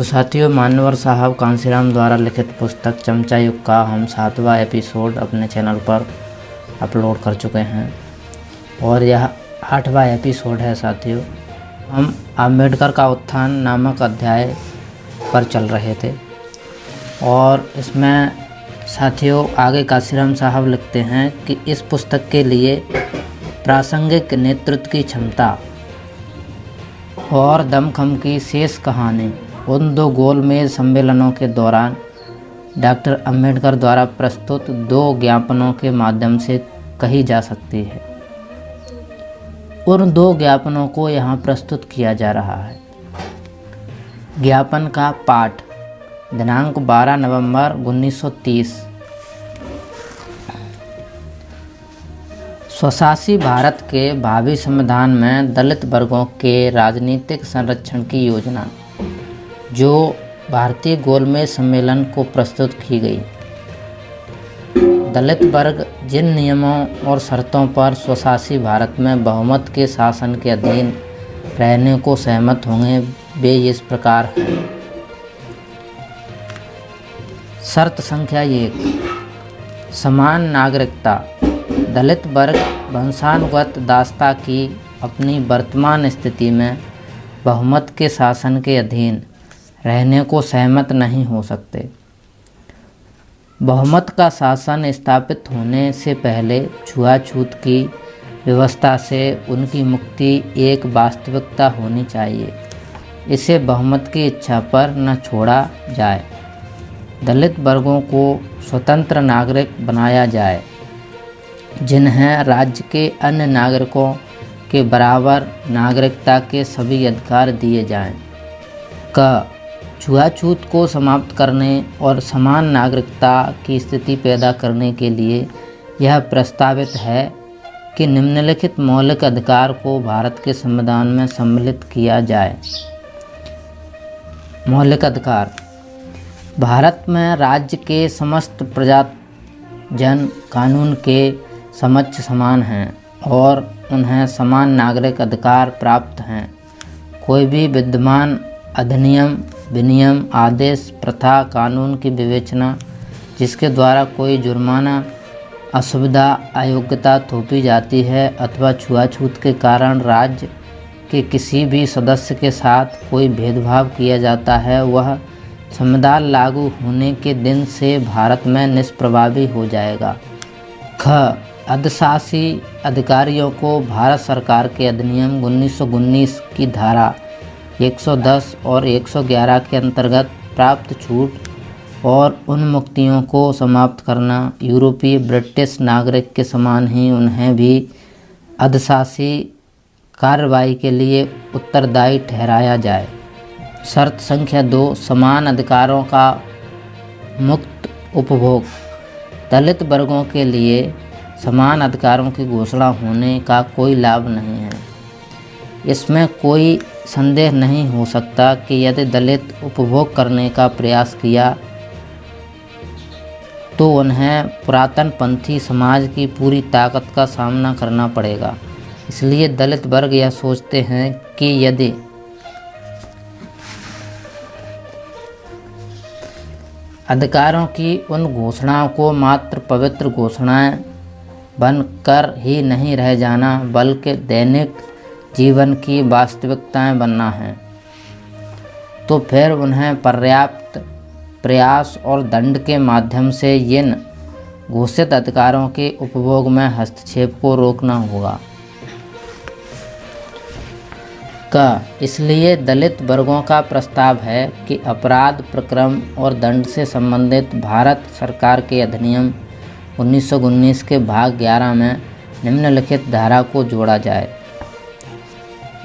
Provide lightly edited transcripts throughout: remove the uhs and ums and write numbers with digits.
साथियों, मान्यवर साहब कांसीराम द्वारा लिखित पुस्तक चमचा युग का हम 7वां एपिसोड अपने चैनल पर अपलोड कर चुके हैं और यह 8वां एपिसोड है। साथियों, हम अम्बेडकर का उत्थान नामक अध्याय पर चल रहे थे और इसमें साथियों आगे कांसीराम साहब लिखते हैं कि इस पुस्तक के लिए प्रासंगिक नेतृत्व की क्षमता और दमखम की शेष कहानी उन दो गोलमेज सम्मेलनों के दौरान डॉक्टर अम्बेडकर द्वारा प्रस्तुत 2 ज्ञापनों के माध्यम से कही जा सकती है। उन 2 ज्ञापनों को यहाँ प्रस्तुत किया जा रहा है। ज्ञापन का पाठ दिनांक 12 नवंबर 1930। स्वशासी भारत के भावी संविधान में दलित वर्गों के राजनीतिक संरक्षण की योजना जो भारतीय गोलमेज सम्मेलन को प्रस्तुत की गई। दलित वर्ग जिन नियमों और शर्तों पर स्वशासी भारत में बहुमत के शासन के अधीन रहने को सहमत होंगे वे इस प्रकार हैं। शर्त संख्या 1, समान नागरिकता। दलित वर्ग वंशानुगत दासता की अपनी वर्तमान स्थिति में बहुमत के शासन के अधीन रहने को सहमत नहीं हो सकते। बहुमत का शासन स्थापित होने से पहले छुआछूत की व्यवस्था से उनकी मुक्ति एक वास्तविकता होनी चाहिए। इसे बहुमत की इच्छा पर न छोड़ा जाए। दलित वर्गों को स्वतंत्र नागरिक बनाया जाए जिन्हें राज्य के अन्य नागरिकों के बराबर नागरिकता के सभी अधिकार दिए जाएं। क छुआछूत को समाप्त करने और समान नागरिकता की स्थिति पैदा करने के लिए यह प्रस्तावित है कि निम्नलिखित मौलिक अधिकार को भारत के संविधान में सम्मिलित किया जाए। मौलिक अधिकार। भारत में राज्य के समस्त प्रजाजन कानून के समक्ष समान हैं और उन्हें समान नागरिक अधिकार प्राप्त हैं। कोई भी विद्यमान अधिनियम, विनियम, आदेश, प्रथा, कानून की विवेचना जिसके द्वारा कोई जुर्माना, असुविधा, अयोग्यता थोपी जाती है अथवा छुआछूत के कारण राज्य के किसी भी सदस्य के साथ कोई भेदभाव किया जाता है, वह संविधान लागू होने के दिन से भारत में निष्प्रभावी हो जाएगा। ख अधिशासी अधिकारियों को भारत सरकार के अधिनियम 1919 की धारा 110 और 111 के अंतर्गत प्राप्त छूट और उन मुक्तियों को समाप्त करना। यूरोपीय ब्रिटिश नागरिक के समान ही उन्हें भी अधिशासी कार्रवाई के लिए उत्तरदायी ठहराया जाए। शर्त संख्या 2, समान अधिकारों का मुक्त उपभोग। दलित वर्गों के लिए समान अधिकारों की घोषणा होने का कोई लाभ नहीं है। इसमें कोई संदेह नहीं हो सकता कि यदि दलित उपभोग करने का प्रयास किया तो उन्हें पुरातन पंथी समाज की पूरी ताकत का सामना करना पड़ेगा। इसलिए दलित वर्ग यह सोचते हैं कि यदि अधिकारों की उन घोषणाओं को मात्र पवित्र घोषणाएं बनकर ही नहीं रह जाना बल्कि दैनिक जीवन की वास्तविकताएं बनना है, तो फिर उन्हें पर्याप्त प्रयास और दंड के माध्यम से इन घोषित अधिकारों के उपभोग में हस्तक्षेप को रोकना होगा। इसलिए दलित वर्गों का प्रस्ताव है कि अपराध प्रक्रम और दंड से संबंधित भारत सरकार के अधिनियम 1919 के भाग 11 में निम्नलिखित धारा को जोड़ा जाए।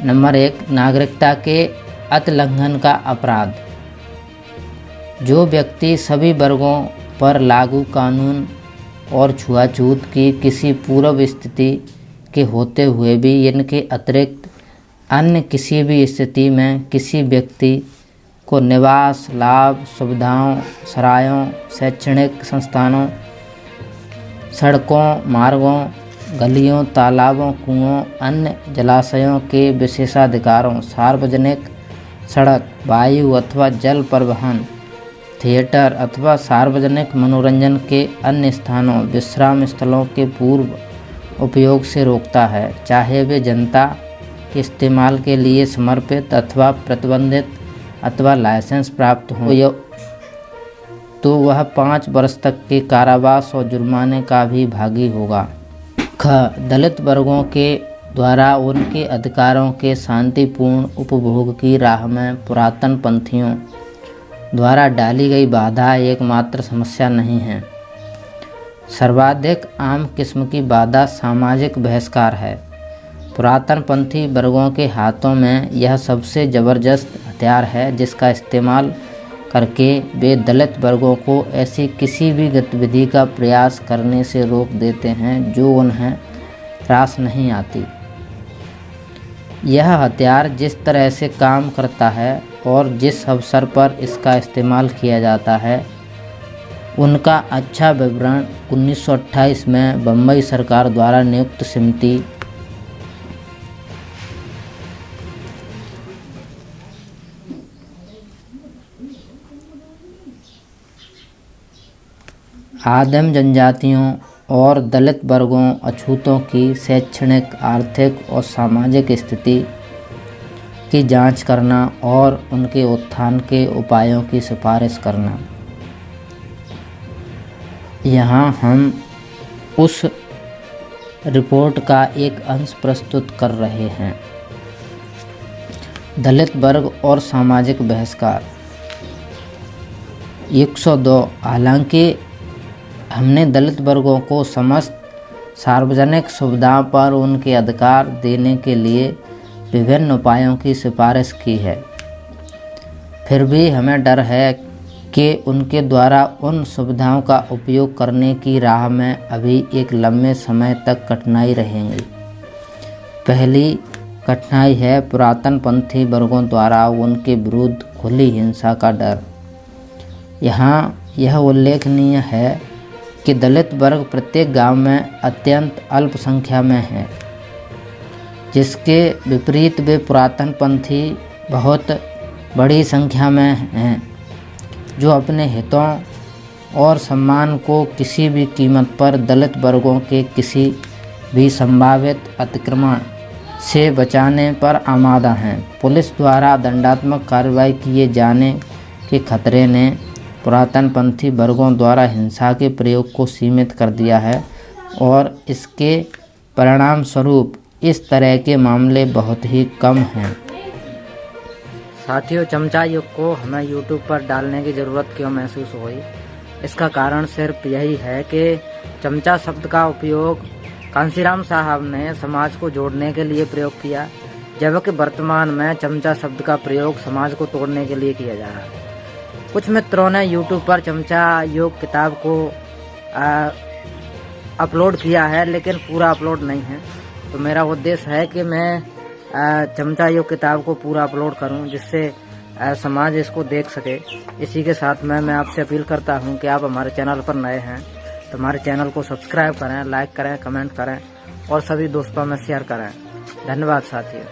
नंबर 1, नागरिकता के अतिलंघन का अपराध। जो व्यक्ति सभी वर्गों पर लागू कानून और छुआछूत की किसी पूर्व स्थिति के होते हुए भी इनके अतिरिक्त अन्य किसी भी स्थिति में किसी व्यक्ति को निवास, लाभ, सुविधाओं, सरायों, शैक्षणिक संस्थानों, सड़कों, मार्गों, गलियों, तालाबों, कुओं, अन्य जलाशयों के विशेषाधिकारों, सार्वजनिक सड़क, वायु अथवा जल परिवहन, थिएटर अथवा सार्वजनिक मनोरंजन के अन्य स्थानों, विश्राम स्थलों के पूर्व उपयोग से रोकता है, चाहे वे जनता के इस्तेमाल के लिए समर्पित अथवा प्रतिबंधित अथवा लाइसेंस प्राप्त हो, तो वह 5 वर्ष तक के कारावास और जुर्माने का भी भागी होगा। ख. दलित वर्गों के द्वारा उनके अधिकारों के शांतिपूर्ण उपभोग की राह में पुरातन पंथियों द्वारा डाली गई बाधा एकमात्र समस्या नहीं है। सर्वाधिक आम किस्म की बाधा सामाजिक बहिष्कार है। पुरातन पंथी वर्गों के हाथों में यह सबसे ज़बरदस्त हथियार है जिसका इस्तेमाल करके वे दलित वर्गों को ऐसी किसी भी गतिविधि का प्रयास करने से रोक देते हैं जो उन्हें रास नहीं आती। यह हथियार जिस तरह से काम करता है और जिस अवसर पर इसका इस्तेमाल किया जाता है, उनका अच्छा विवरण 1928 में बम्बई सरकार द्वारा नियुक्त समिति आदिम जनजातियों और दलित वर्गों अछूतों की शैक्षणिक, आर्थिक और सामाजिक स्थिति की जांच करना और उनके उत्थान के उपायों की सिफारिश करना। यहाँ हम उस रिपोर्ट का एक अंश प्रस्तुत कर रहे हैं। दलित वर्ग और सामाजिक बहिष्कार 102। हालांकि हमने दलित वर्गों को समस्त सार्वजनिक सुविधाओं पर उनके अधिकार देने के लिए विभिन्न उपायों की सिफारिश की है, फिर भी हमें डर है कि उनके द्वारा उन सुविधाओं का उपयोग करने की राह में अभी एक लंबे समय तक कठिनाई रहेंगी। पहली कठिनाई है पुरातन पंथी वर्गों द्वारा उनके विरुद्ध खुली हिंसा का डर। यहाँ यह उल्लेखनीय है कि दलित वर्ग प्रत्येक गांव में अत्यंत अल्प संख्या में है, जिसके विपरीत वे पुरातन पंथी बहुत बड़ी संख्या में हैं, जो अपने हितों और सम्मान को किसी भी कीमत पर दलित वर्गों के किसी भी संभावित अतिक्रमण से बचाने पर आमादा हैं। पुलिस द्वारा दंडात्मक कार्रवाई किए जाने के खतरे ने पुरातन पंथी वर्गों द्वारा हिंसा के प्रयोग को सीमित कर दिया है और इसके परिणाम स्वरूप इस तरह के मामले बहुत ही कम हैं। साथियों, चमचा युग को हमें यूट्यूब पर डालने की ज़रूरत क्यों महसूस हुई? इसका कारण सिर्फ यही है कि चमचा शब्द का उपयोग कांसीराम साहब ने समाज को जोड़ने के लिए प्रयोग किया, जबकि वर्तमान में चमचा शब्द का प्रयोग समाज को तोड़ने के लिए किया जा रहा है। कुछ मित्रों ने यूट्यूब पर चमचा योग किताब को अपलोड किया है, लेकिन पूरा अपलोड नहीं है। तो मेरा उद्देश्य है कि मैं चमचा योग किताब को पूरा अपलोड करूं, जिससे समाज इसको देख सके। इसी के साथ मैं आपसे अपील करता हूं कि आप हमारे चैनल पर नए हैं तो हमारे चैनल को सब्सक्राइब करें, लाइक करें, कमेंट करें और सभी दोस्तों में शेयर करें। धन्यवाद साथियों।